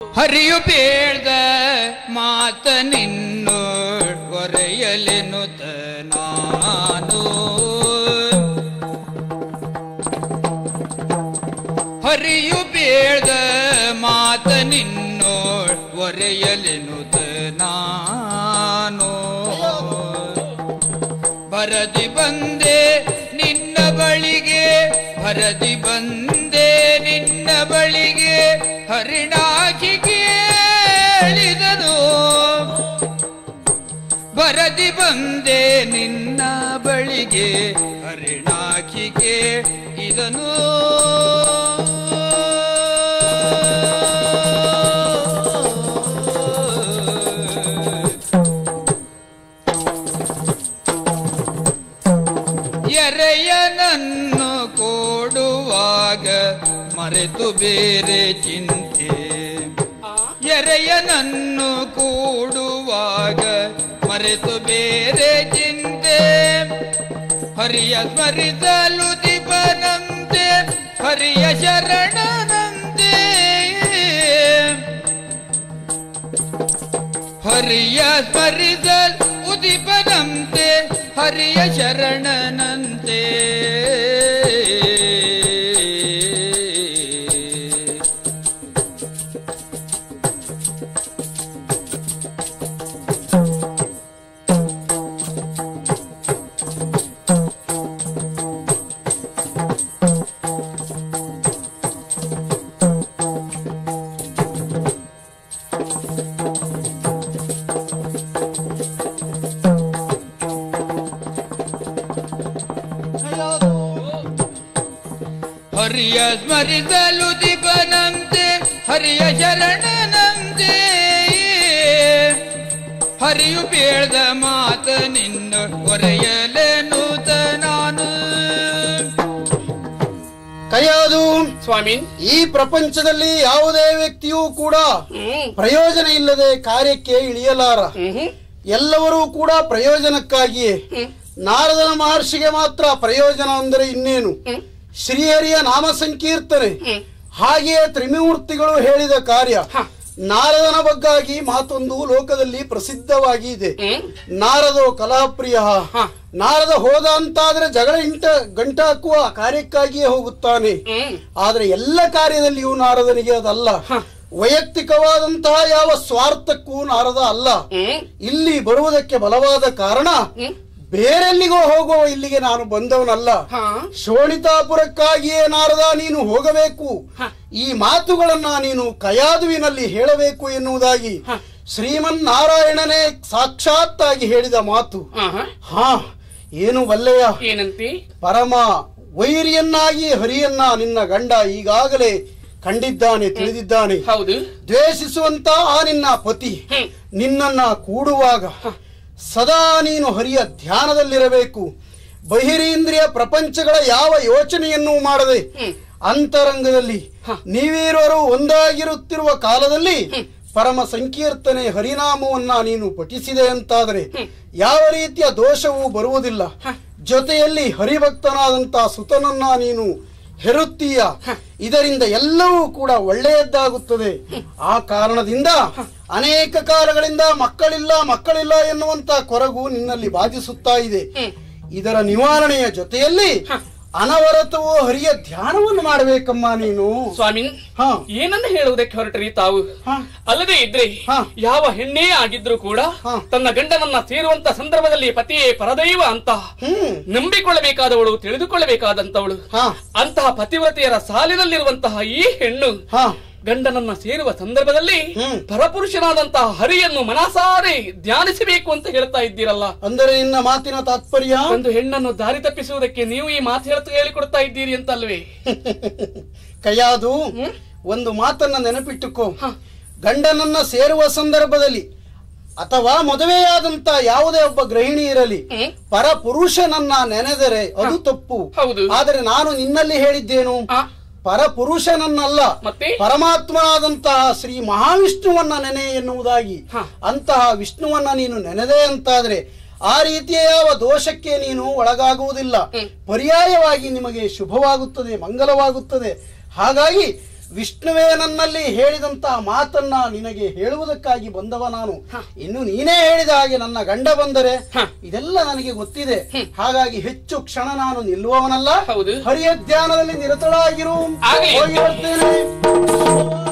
ಹರಿಯು ಬೇಡ್ದ ಮಾತ ನಿನ್ನು ಒರೆಯಲೆನುತ ನಾನು ಹರಿಯು ಬೇಡ್ದ ಮಾತ ನಿನ್ನು ಒರೆಯಲೆನುತ ನಾನು ಭರದಿ ಬಂದೆ ನಿನ್ನ ಬಳಿಗೆ ಭರದಿ ಬಂದೆ ನಿನ್ನ ಬಳಿಗೆ ಹರಿಣಾಗಿ ಕೇಳಿದನು ಭರದಿ ಬಂದೆ ನಿನ್ನ ಬಳಿಗೆ ಹರಿಣಾಗಿ ಕೇಳಿದನು ಎರೆಯನನ್ನು ಕೊಡುವಾಗ ಮರೆತು ಬೇರೆ ಚಿಂತೆ ಎರೆಯನನ್ನು ಕೂಡುವಾಗ ಮರೆತು ಬೇರೆ ಚಿಂತೆ ಹರಿಯ ಸ್ಮರಿಸಲು ದಿಪನಂತೆ ಹರಿಯ ಶರಣನಂತೆ ಹರಿಯ ಸ್ಮರಿಸಲು ಉದಿಪನಂತೆ ಹರಿಯ ಶರಣನಂತೆ ಹರಿಯ ಸ್ಮರಿಸಲು ದಿಪನಂತೆ ಹರಿಯ ಶರಣನಂತೆ ಹರಿಯು ಬೇಡ್ದ ಮಾತ ನಿನ್ನ ಒರೆಯಲೆನುತ ನಾನು ಕೈಯಾದು ಸ್ವಾಮಿ, ಈ ಪ್ರಪಂಚದಲ್ಲಿ ಯಾವುದೇ ವ್ಯಕ್ತಿಯೂ ಕೂಡ ಪ್ರಯೋಜನ ಇಲ್ಲದೆ ಕಾರ್ಯಕ್ಕೆ ಇಳಿಯಲಾರ. ಎಲ್ಲವರೂ ಕೂಡ ಪ್ರಯೋಜನಕ್ಕಾಗಿಯೇ. ನಾರದನ ಮಹರ್ಷಿಗೆ ಮಾತ್ರ ಪ್ರಯೋಜನ ಅಂದರೆ ಇನ್ನೇನು, ಶ್ರೀಹರಿಯ ನಾಮ ಸಂಕೀರ್ತನೆ, ಹಾಗೆಯೇ ತ್ರಿಮೂರ್ತಿಗಳು ಹೇಳಿದ ಕಾರ್ಯ. ನಾರದನ ಬಗ್ಗಾಗಿ ಮಾತೊಂದು ಲೋಕದಲ್ಲಿ ಪ್ರಸಿದ್ಧವಾಗಿ ಇದೆ. ನಾರದೋ ಕಲಾಪ್ರಿಯ. ನಾರದ ಹೋದ ಅಂತಾದ್ರೆ ಜಗಳ ಗಂಟ ಹಾಕುವ ಕಾರ್ಯಕ್ಕಾಗಿಯೇ ಹೋಗುತ್ತಾನೆ. ಆದ್ರೆ ಎಲ್ಲ ಕಾರ್ಯದಲ್ಲಿಯೂ ನಾರದನಿಗೆ ಅದಲ್ಲ. ವೈಯಕ್ತಿಕವಾದಂತಹ ಯಾವ ಸ್ವಾರ್ಥಕ್ಕೂ ನಾರದ ಅಲ್ಲ. ಇಲ್ಲಿ ಬರುವುದಕ್ಕೆ ಬಲವಾದ ಕಾರಣ ಬೇರೆಲ್ಲಿಗೋ ಹೋಗುವ ಇಲ್ಲಿಗೆ ನಾನು ಬಂದವನಲ್ಲ. ಶೋಣಿತಾಪುರಕ್ಕಾಗಿಯೇ ನಾರದ ನೀನು ಹೋಗಬೇಕು, ಈ ಮಾತುಗಳನ್ನ ನೀನು ಕಯಾದುವಿನಲ್ಲಿ ಹೇಳಬೇಕು ಎನ್ನುವುದಾಗಿ ಶ್ರೀಮನ್ನಾರಾಯಣನೇ ಸಾಕ್ಷಾತ್ತಾಗಿ ಹೇಳಿದ ಮಾತು. ಏನು ಬಲ್ಲೆಯ, ಏನಂತೆ? ಪರಮ ವೈರಿಯನ್ನಾಗಿ ಹರಿಯನ್ನ ನಿನ್ನ ಗಂಡ ಈಗಾಗಲೇ ಕಂಡಿದ್ದಾನೆ, ತಿಳಿದಿದ್ದಾನೆ. ಹೌದು. ದ್ವೇಷಿಸುವಂತ ಆ ನಿನ್ನ ಪತಿ ನಿನ್ನನ್ನ ಕೂಡುವಾಗ ಸದಾ ನೀನು ಹರಿಯ ಧ್ಯಾನದಲ್ಲಿರಬೇಕು. ಬಹಿರೀಂದ್ರಿಯ ಪ್ರಪಂಚಗಳ ಯಾವ ಯೋಚನೆಯನ್ನು ಮಾಡದೆ ಅಂತರಂಗದಲ್ಲಿ ನೀವೀರುವರು ಒಂದಾಗಿರುತ್ತಿರುವ ಕಾಲದಲ್ಲಿ ಪರಮ ಸಂಕೀರ್ತನೆ ಹರಿನಾಮವನ್ನ ನೀನು ಪಠಿಸಿದೆ ಅಂತಾದರೆ ಯಾವ ರೀತಿಯ ದೋಷವೂ ಬರುವುದಿಲ್ಲ. ಜೊತೆಯಲ್ಲಿ ಹರಿಭಕ್ತನಾದಂತಹ ಸುತನನ್ನ ನೀನು ಹೆರುತ್ತೀಯ. ಇದರಿಂದ ಎಲ್ಲವೂ ಕೂಡ ಒಳ್ಳೆಯದ್ದಾಗುತ್ತದೆ. ಆ ಕಾರಣದಿಂದ ಅನೇಕ ಕಾಲಗಳಿಂದ ಮಕ್ಕಳಿಲ್ಲ ಎನ್ನುವಂತ ಕೊರಗು ನಿನ್ನಲ್ಲಿ ಬಾಧಿಸುತ್ತಾ ಇದೆ. ಇದರ ನಿವಾರಣೆಯ ಜೊತೆಯಲ್ಲಿ ಅನವರತವೂ ಹರಿಯ ಧ್ಯಾನವನ್ನು ಮಾಡಬೇಕಮ್ಮ ನೀನು. ಸ್ವಾಮಿ, ಏನನ್ನು ಹೇಳುವುದಕ್ಕೆ ಹೊರಟ್ರಿ ತಾವು? ಅಲ್ಲದೆ ಇದ್ರೆ ಯಾವ ಹೆಣ್ಣೇ ಆಗಿದ್ರು ಕೂಡ ತನ್ನ ಗಂಡನನ್ನ ಸೇರುವಂತ ಸಂದರ್ಭದಲ್ಲಿ ಪತಿಯೇ ಪರದೈವ ಅಂತ ನಂಬಿಕೊಳ್ಳಬೇಕಾದವಳು, ತಿಳಿದುಕೊಳ್ಳಬೇಕಾದಂತವಳು. ಅಂತಹ ಪತಿವ್ರತೆಯರ ಸಾಲಿನಲ್ಲಿರುವಂತಹ ಈ ಹೆಣ್ಣು ಗಂಡನನ್ನ ಸೇರುವ ಸಂದರ್ಭದಲ್ಲಿ ಪರಪುರುಷನಾದಂತಹ ಹರಿಯನ್ನು ಮನಸಾರೆ ಧ್ಯಾನಿಸಬೇಕು ಅಂತ ಹೇಳ್ತಾ ಇದ್ದೀರಲ್ಲ. ಅಂದರೆ ನಿನ್ನ ಮಾತಿನ ತಾತ್ಪರ್ಯ ಒಂದು ಹೆಣ್ಣನ್ನು ದಾರಿ ತಪ್ಪಿಸುವುದಕ್ಕೆ ನೀವು ಈ ಮಾತು ಹೇಳಿಕೊಡ್ತಾ ಇದ್ದೀರಿ ಅಂತ ಅಲ್ವೇ? ಕೈಯಾದು ಒಂದು ಮಾತನ್ನ ನೆನಪಿಟ್ಟುಕೋ. ಗಂಡನನ್ನ ಸೇರುವ ಸಂದರ್ಭದಲ್ಲಿ ಅಥವಾ ಮದುವೆಯಾದಂತ ಯಾವುದೇ ಒಬ್ಬ ಗೃಹಿಣಿ ಇರಲಿ, ಪರಪುರುಷನನ್ನ ನೆನೆದರೆ ಅದು ತಪ್ಪು. ಆದರೆ ನಾನು ನಿನ್ನಲ್ಲಿ ಹೇಳಿದ್ದೇನು, ಪರಪುರುಷನನ್ನಲ್ಲ, ಪರಮಾತ್ಮನಾದಂತಹ ಶ್ರೀ ಮಹಾವಿಷ್ಣುವನ್ನ ನೆನೆ ಎನ್ನುವುದಾಗಿ. ಅಂತಹ ವಿಷ್ಣುವನ್ನ ನೀನು ನೆನೆದೆ ಅಂತಾದ್ರೆ ಆ ರೀತಿಯ ಯಾವ ದೋಷಕ್ಕೆ ನೀನು ಒಳಗಾಗುವುದಿಲ್ಲ. ಪರ್ಯಾಯವಾಗಿ ನಿಮಗೆ ಶುಭವಾಗುತ್ತದೆ, ಮಂಗಲವಾಗುತ್ತದೆ. ಹಾಗಾಗಿ ವಿಷ್ಣುವೇ ನನ್ನಲ್ಲಿ ಹೇಳಿದಂತ ಮಾತನ್ನ ನಿನಗೆ ಹೇಳುವುದಕ್ಕಾಗಿ ಬಂದವ ನಾನು. ಇನ್ನು ನೀನೇ ಹೇಳಿದ ಹಾಗೆ ನನ್ನ ಗಂಡ ಬಂದರೆ ಇದೆಲ್ಲ ನನಗೆ ಗೊತ್ತಿದೆ. ಹಾಗಾಗಿ ಹೆಚ್ಚು ಕ್ಷಣ ನಾನು ನಿಲ್ಲುವವನಲ್ಲ. ಹರಿಯ ಧ್ಯಾನದಲ್ಲಿ ನಿರತಳಾಗಿರು. ಹೋಗಿ ಬರ್ತೇನೆ.